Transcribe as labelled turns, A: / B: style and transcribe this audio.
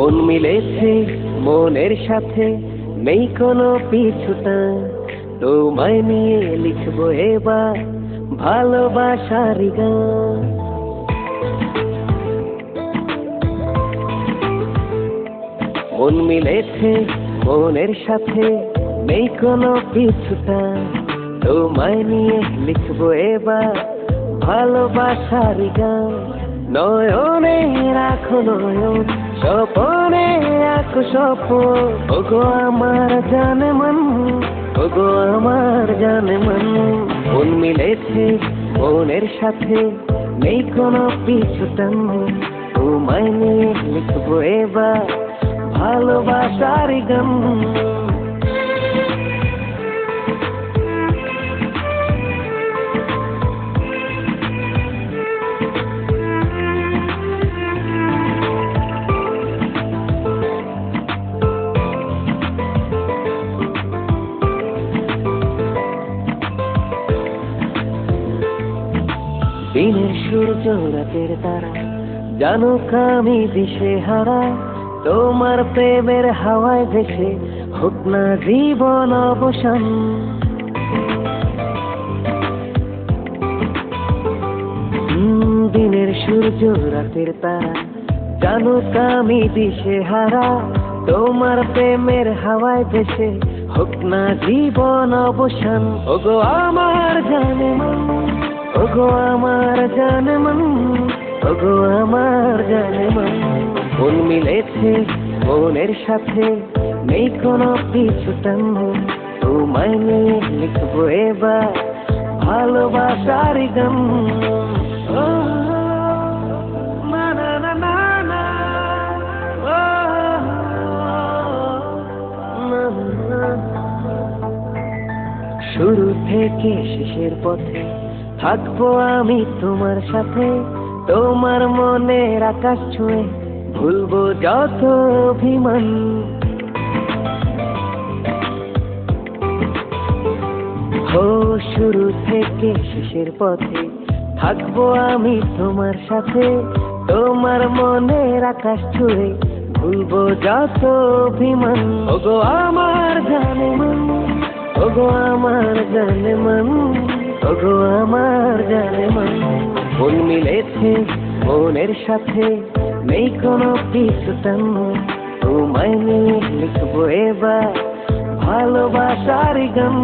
A: মন মিলেছে মনের সাথে, নেই কোনো পিছুটা। তোমায় নিয়ে লিখবো এবার ভালোবাসার গান। মন মিলেছে মনের সাথে, নেই কোনো পিছুটা। তোমায় নিয়ে লিখবো এবার ভালোবাসার গান। নয়নে রাখো নয়ন, স্বপনে রাখো স্বপন। ওগো আমার জানে মন, ওগো আমার জানে মন। মন মিলেছে মনের সাথে, নেই কোনো পিছুটান। তোমায় নিয়ে লিখবো এবার ভালোবাসার গান। দিনের সূর্য রাতের তারা, জানো আমি দিশে হারা। তোমার প্রেমের হাওয়ায় ভেসে হোক না জীবন অবসান। দিনের সূর্য রাতের তারা, জানো আমি দিশে হারা। তোমার প্রেমের হাওয়ায় ভেসে হোক না জীবন অবসান। ওগো আমার জানে মন, ওগো আমার জানে মন, ওগো আমার জানে মন। মন মিলেছে মনের সাথে, নেই কোনো পিছুটান। তোমায় নিয়ে লিখবো এবার ভালোবাসার গান। শুরু থেকে শেষের পথে থাকবো আমি তোমার সাথে। তোমার মনের আকাশ ছুঁয়ে ভুলবো যত অভিমান। হো শুরু থেকে শেষের পথে থাকবো আমি তোমার সাথে। তোমার মনের আকাশ ছুঁয়ে ভুলবো যত অভিমান। ওগো আমার জানে মন, ওগো আমার জানে মন, ওগো আমার জানে মন। মন মিলেছে মনের সাথে, নেই কোনো পিছুটান। তোমায় নিয়ে লিখবো এবার ভালোবাসার গান।